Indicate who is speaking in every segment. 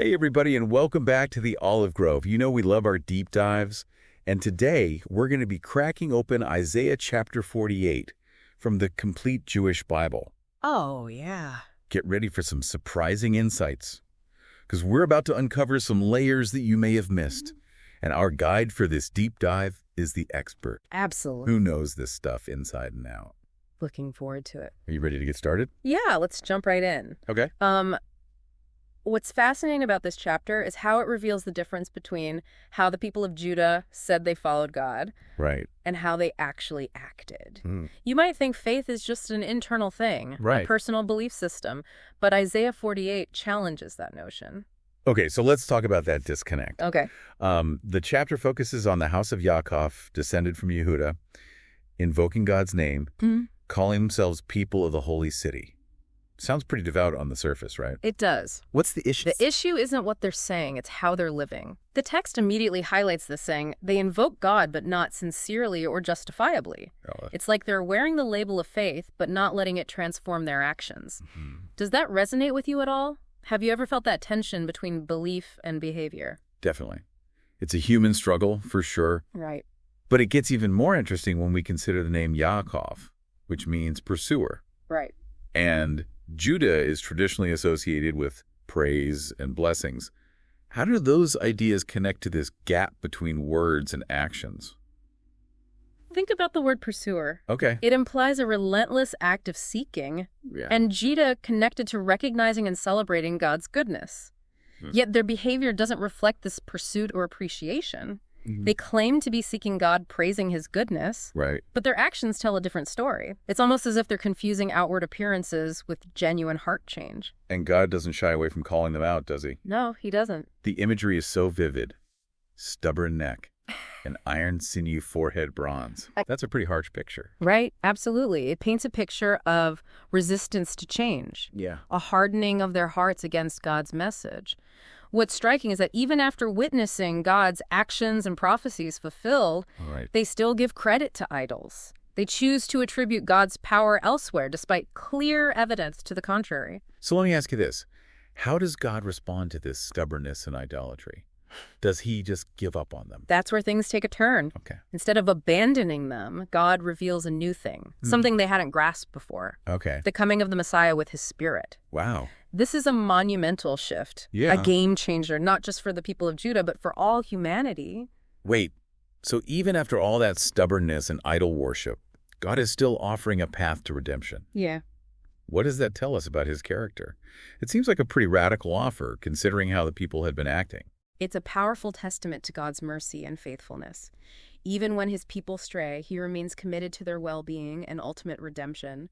Speaker 1: Hey, everybody, and welcome back to the Olive Grove. You know we love our deep dives. And today, we're going to be cracking open Isaiah chapter 48 from the Complete Jewish Bible.
Speaker 2: Oh, yeah.
Speaker 1: Get ready for some surprising insights, because we're about to uncover some layers that you may have missed. And our guide for this deep dive is the expert,
Speaker 2: Absolutely.
Speaker 1: who knows this stuff inside and out.
Speaker 2: Looking forward to it.
Speaker 1: Are you ready to get started?
Speaker 2: Yeah, let's jump right in.
Speaker 1: Okay.
Speaker 2: What's fascinating about this chapter is how it reveals the difference between how the people of Judah said they followed God
Speaker 1: Right.
Speaker 2: and how they actually acted.
Speaker 1: Hmm.
Speaker 2: You might think faith is just an internal thing,
Speaker 1: Right.
Speaker 2: a personal belief system, but Isaiah 48 challenges that notion.
Speaker 1: Okay, so let's talk about that disconnect.
Speaker 2: Okay.
Speaker 1: The chapter focuses on the house of Yaakov, descended from Yehuda, invoking God's name, calling themselves people of the holy city. Sounds pretty devout on the surface, right?
Speaker 2: It does.
Speaker 1: What's the issue?
Speaker 2: The issue isn't what they're saying, it's how they're living. The text immediately highlights this, saying they invoke God but not sincerely or justifiably. It's like they're wearing the label of faith but not letting it transform their actions. Does that resonate with you at all? Have you ever felt that tension between belief and behavior?
Speaker 1: Definitely. It's a human struggle, for sure.
Speaker 2: Right.
Speaker 1: But it gets even more interesting when we consider the name Yaakov, which means pursuer.
Speaker 2: Right.
Speaker 1: And Judah is traditionally associated with praise and blessings. How do those ideas connect to this gap between words and actions?
Speaker 2: Think about the word pursuer.
Speaker 1: Okay.
Speaker 2: It implies a relentless act of seeking,
Speaker 1: Yeah.
Speaker 2: and Judah connected to recognizing and celebrating God's goodness. Yet their behavior doesn't reflect this pursuit or appreciation. They claim to be seeking God, praising his goodness,
Speaker 1: Right.
Speaker 2: but their actions tell a different story. It's almost as if they're confusing outward appearances with genuine heart change.
Speaker 1: And God doesn't shy away from calling them out, does he?
Speaker 2: No, he doesn't.
Speaker 1: The imagery is so vivid. Stubborn neck, an iron sinew forehead bronze. That's a pretty harsh picture.
Speaker 2: Right? Absolutely. It paints a picture of resistance to change,
Speaker 1: Yeah.
Speaker 2: a hardening of their hearts against God's message. What's striking is that even after witnessing God's actions and prophecies fulfilled,
Speaker 1: All right.
Speaker 2: they still give credit to idols. They choose to attribute God's power elsewhere, despite clear evidence to the contrary.
Speaker 1: So let me ask you this. How does God respond to this stubbornness and idolatry? Does he just give up on them?
Speaker 2: That's where things take a turn.
Speaker 1: Okay.
Speaker 2: Instead of abandoning them, God reveals a new thing, something they hadn't grasped before,
Speaker 1: Okay.
Speaker 2: the coming of the Messiah with his Spirit.
Speaker 1: Wow.
Speaker 2: This is a monumental shift,
Speaker 1: Yeah.
Speaker 2: a game changer, not just for the people of Judah, but for all humanity.
Speaker 1: Wait. So even after all that stubbornness and idol worship, God is still offering a path to redemption.
Speaker 2: Yeah.
Speaker 1: What does that tell us about his character? It seems like a pretty radical offer, considering how the people had been acting.
Speaker 2: It's a powerful testament to God's mercy and faithfulness. Even when his people stray, he remains committed to their well-being and ultimate redemption.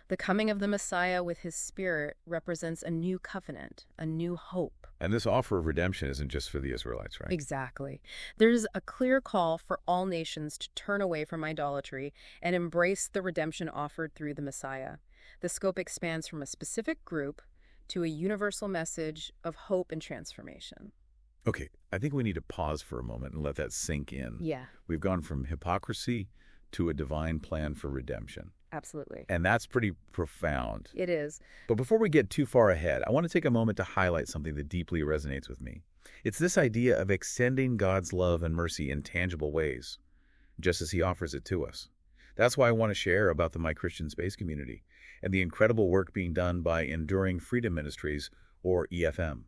Speaker 2: The coming of the Messiah with his Spirit represents a new covenant, a new hope.
Speaker 1: And this offer of redemption isn't just for the Israelites, right?
Speaker 2: Exactly. There's a clear call for all nations to turn away from idolatry and embrace the redemption offered through the Messiah. The scope expands from a specific group to a universal message of hope and transformation.
Speaker 1: Okay, I think we need to pause for a moment and let that sink in.
Speaker 2: Yeah,
Speaker 1: We've gone from hypocrisy to a divine plan for redemption.
Speaker 2: absolutely.
Speaker 1: And that's pretty profound.
Speaker 2: It is.
Speaker 1: But before we get too far ahead, I want to take a moment to highlight something that deeply resonates with me. It's this idea of extending God's love and mercy in tangible ways, just as he offers it to us. That's why I want to share about the My Christian Space community and the incredible work being done by Enduring Freedom Ministries, or EFM.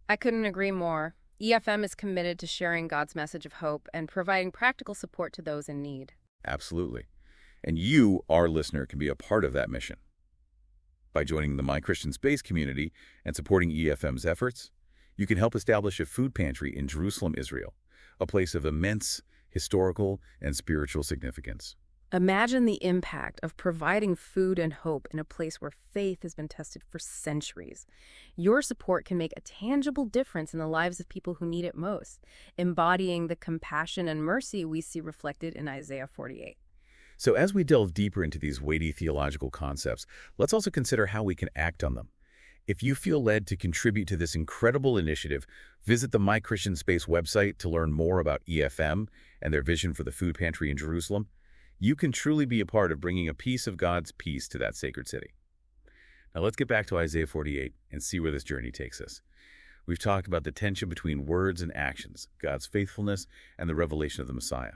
Speaker 2: I couldn't agree more. EFM is committed to sharing God's message of hope and providing practical support to those in need.
Speaker 1: Absolutely. And you, our listener, can be a part of that mission. By joining the My Christian Space community and supporting EFM's efforts, you can help establish a food pantry in Jerusalem, Israel, a place of immense historical and spiritual significance.
Speaker 2: Imagine the impact of providing food and hope in a place where faith has been tested for centuries. Your support can make a tangible difference in the lives of people who need it most, embodying the compassion and mercy we see reflected in Isaiah 48.
Speaker 1: So as we delve deeper into these weighty theological concepts, let's also consider how we can act on them. If you feel led to contribute to this incredible initiative, visit the My Christian Space website to learn more about EFM and their vision for the food pantry in Jerusalem. You can truly be a part of bringing a piece of God's peace to that sacred city. Now let's get back to Isaiah 48 and see where this journey takes us. We've talked about the tension between words and actions, God's faithfulness, and the revelation of the Messiah.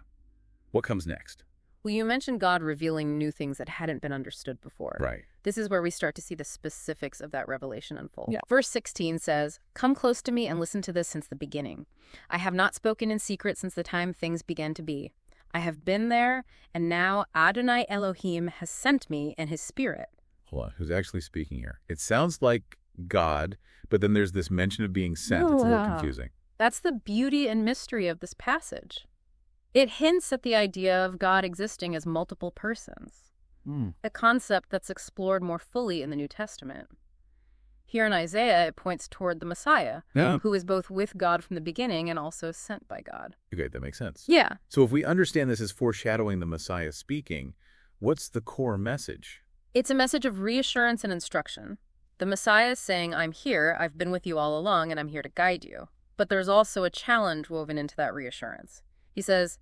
Speaker 1: What comes next?
Speaker 2: Well, you mentioned God revealing new things that hadn't been understood before.
Speaker 1: Right.
Speaker 2: This is where we start to see the specifics of that revelation unfold.
Speaker 1: Yeah.
Speaker 2: Verse 16 says, "Come close to me and listen to this since the beginning. I have not spoken in secret since the time things began to be. I have been there, and now Adonai Elohim has sent me and his spirit."
Speaker 1: Hold on. Who's actually speaking here? It sounds like God, but then there's this mention of being sent. It's a little confusing.
Speaker 2: That's the beauty and mystery of this passage. It hints at the idea of God existing as multiple persons, a concept that's explored more fully in the New Testament. Here in Isaiah, it points toward the Messiah, who is both with God from the beginning and also sent by God.
Speaker 1: Okay, that makes sense.
Speaker 2: Yeah.
Speaker 1: So if we understand this as foreshadowing the Messiah speaking, what's the core message?
Speaker 2: It's a message of reassurance and instruction. The Messiah is saying, "I'm here, I've been with you all along, and I'm here to guide you." But there's also a challenge woven into that reassurance. He says,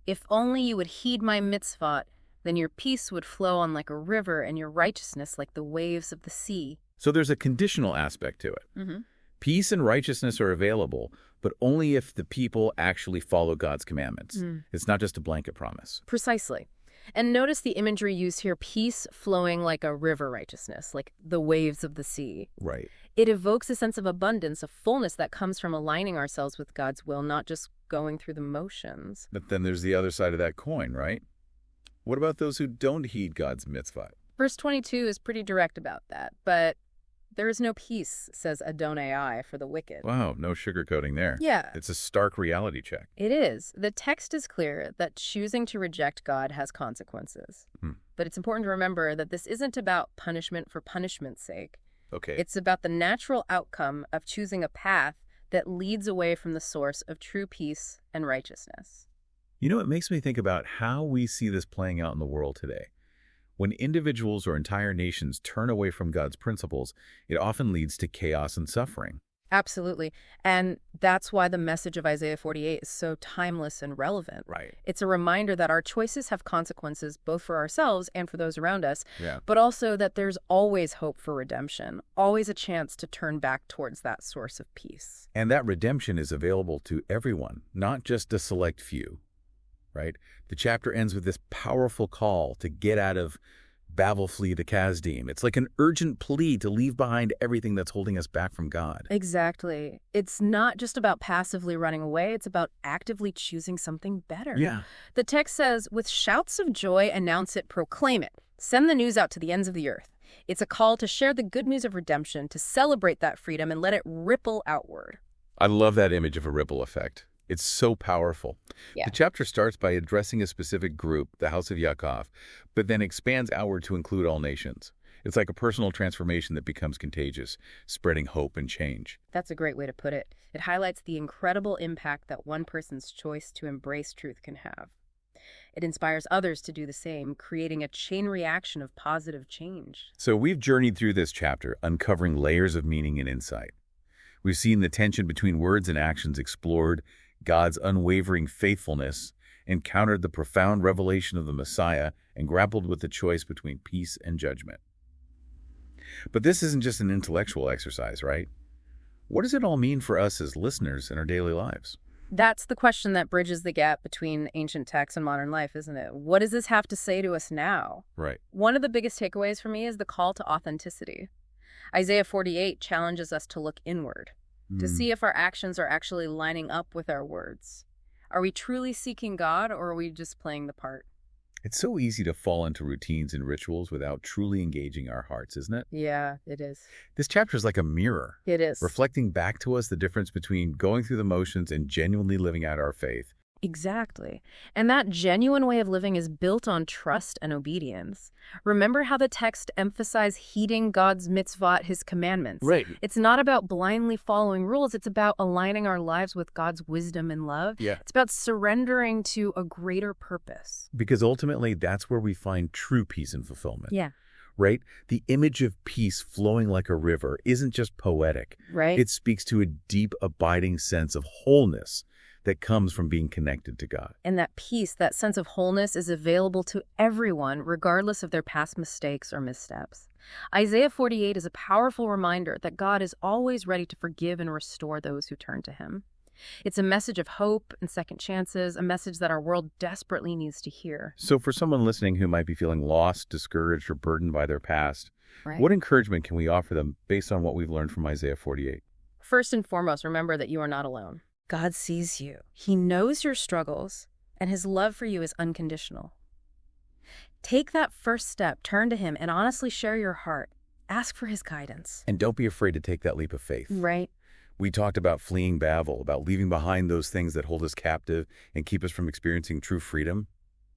Speaker 2: "If only you would heed my mitzvot, then your peace would flow on like a river and your righteousness like the waves of the sea."
Speaker 1: So there's a conditional aspect to it. Peace and righteousness are available, but only if the people actually follow God's commandments. It's not just a blanket promise.
Speaker 2: Precisely. And notice the imagery used here, peace flowing like a river righteousness, like the waves of the sea.
Speaker 1: Right.
Speaker 2: It evokes a sense of abundance, of fullness that comes from aligning ourselves with God's will, not just going through the motions.
Speaker 1: But then there's the other side of that coin, right? What about those who don't heed God's mitzvah?
Speaker 2: Verse 22 is pretty direct about that, but there is no peace, says Adonai, for the wicked.
Speaker 1: Wow, no sugarcoating there.
Speaker 2: Yeah.
Speaker 1: It's a stark reality check.
Speaker 2: It is. The text is clear that choosing to reject God has consequences. But it's important to remember that this isn't about punishment for punishment's sake.
Speaker 1: Okay.
Speaker 2: It's about the natural outcome of choosing a path that leads away from the source of true peace and righteousness.
Speaker 1: You know, it makes me think about how we see this playing out in the world today. When individuals or entire nations turn away from God's principles, it often leads to chaos and suffering.
Speaker 2: Absolutely. And that's why the message of Isaiah 48 is so timeless and relevant.
Speaker 1: Right.
Speaker 2: It's a reminder that our choices have consequences both for ourselves and for those around us,
Speaker 1: Yeah.
Speaker 2: but also that there's always hope for redemption, always a chance to turn back towards that source of peace.
Speaker 1: And that redemption is available to everyone, not just a select few. Right? The chapter ends with this powerful call to get out of Babel, flee to Kasdim. It's like an urgent plea to leave behind everything that's holding us back from God.
Speaker 2: Exactly. It's not just about passively running away. It's about actively choosing something better.
Speaker 1: Yeah.
Speaker 2: The text says, "With shouts of joy, announce it, proclaim it. Send the news out to the ends of the earth." It's a call to share the good news of redemption, to celebrate that freedom and let it ripple outward.
Speaker 1: I love that image of a ripple effect. It's so powerful.
Speaker 2: Yeah.
Speaker 1: The chapter starts by addressing a specific group, the House of Yaakov, but then expands outward to include all nations. It's like a personal transformation that becomes contagious, spreading hope and change.
Speaker 2: That's a great way to put it. It highlights the incredible impact that one person's choice to embrace truth can have. It inspires others to do the same, creating a chain reaction of positive change.
Speaker 1: So we've journeyed through this chapter, uncovering layers of meaning and insight. We've seen the tension between words and actions explored, God's unwavering faithfulness, encountered the profound revelation of the Messiah, and grappled with the choice between peace and judgment. But this isn't just an intellectual exercise, right? What does it all mean for us as listeners in our daily lives?
Speaker 2: That's the question that bridges the gap between ancient texts and modern life, isn't it? What does this have to say to us now?
Speaker 1: Right.
Speaker 2: One of the biggest takeaways for me is the call to authenticity. Isaiah 48 challenges us to look inward, to see if our actions are actually lining up with our words. Are we truly seeking God, or are we just playing the part?
Speaker 1: It's so easy to fall into routines and rituals without truly engaging our hearts, isn't it?
Speaker 2: Yeah, it is.
Speaker 1: This chapter is like a mirror,
Speaker 2: It is.
Speaker 1: reflecting back to us the difference between going through the motions and genuinely living out our faith.
Speaker 2: Exactly. And that genuine way of living is built on trust and obedience. Remember how the text emphasized heeding God's mitzvot, his commandments.
Speaker 1: Right.
Speaker 2: It's not about blindly following rules. It's about aligning our lives with God's wisdom and love.
Speaker 1: Yeah.
Speaker 2: It's about surrendering to a greater purpose.
Speaker 1: Because ultimately, that's where we find true peace and fulfillment.
Speaker 2: Yeah.
Speaker 1: Right? The image of peace flowing like a river isn't just poetic.
Speaker 2: Right?
Speaker 1: It speaks to a deep, abiding sense of wholeness that comes from being connected to God.
Speaker 2: And that peace, that sense of wholeness is available to everyone, regardless of their past mistakes or missteps. Isaiah 48 is a powerful reminder that God is always ready to forgive and restore those who turn to him. It's a message of hope and second chances, a message that our world desperately needs to hear.
Speaker 1: So for someone listening who might be feeling lost, discouraged, or burdened by their past,
Speaker 2: Right.
Speaker 1: what encouragement can we offer them based on what we've learned from Isaiah 48?
Speaker 2: First and foremost, remember that you are not alone. God sees you. He knows your struggles, and his love for you is unconditional. Take that first step, turn to him, and honestly share your heart. Ask for his guidance.
Speaker 1: And don't be afraid to take that leap of faith.
Speaker 2: Right.
Speaker 1: We talked about fleeing Babel, about leaving behind those things that hold us captive and keep us from experiencing true freedom.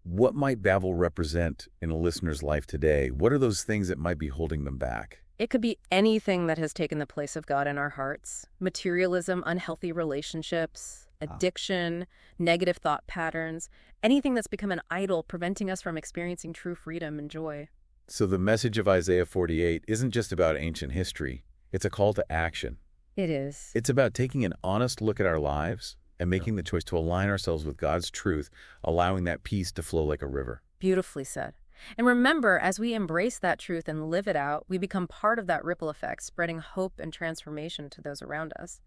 Speaker 1: What might Babel represent in a listener's life today? What are those things that might be holding them back?
Speaker 2: It could be anything that has taken the place of God in our hearts. Materialism, unhealthy relationships, addiction, negative thought patterns, anything that's become an idol preventing us from experiencing true freedom and joy.
Speaker 1: So the message of Isaiah 48 isn't just about ancient history. It's a call to action.
Speaker 2: It is.
Speaker 1: It's about taking an honest look at our lives and making the choice to align ourselves with God's truth, allowing that peace to flow like a river.
Speaker 2: Beautifully said. And remember, as we embrace that truth and live it out, we become part of that ripple effect, spreading hope and transformation to those around us.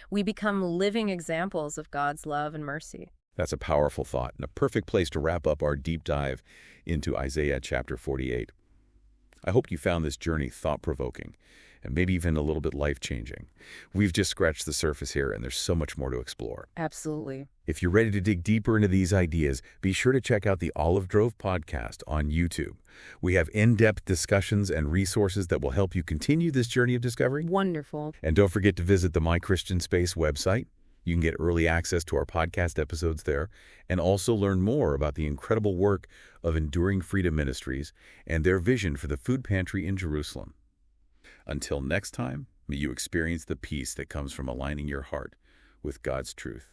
Speaker 2: We become living examples of God's love and mercy.
Speaker 1: That's a powerful thought and a perfect place to wrap up our deep dive into Isaiah chapter 48. I hope you found this journey thought-provoking and maybe even a little bit life-changing. We've just scratched the surface here, and there's so much more to explore.
Speaker 2: Absolutely.
Speaker 1: If you're ready to dig deeper into these ideas, be sure to check out the Olive Drove podcast on YouTube. We have in-depth discussions and resources that will help you continue this journey of discovery.
Speaker 2: Wonderful.
Speaker 1: And don't forget to visit the My Christian Space website. You can get early access to our podcast episodes there and also learn more about the incredible work of Enduring Freedom Ministries and their vision for the food pantry in Jerusalem. Until next time, may you experience the peace that comes from aligning your heart with God's truth.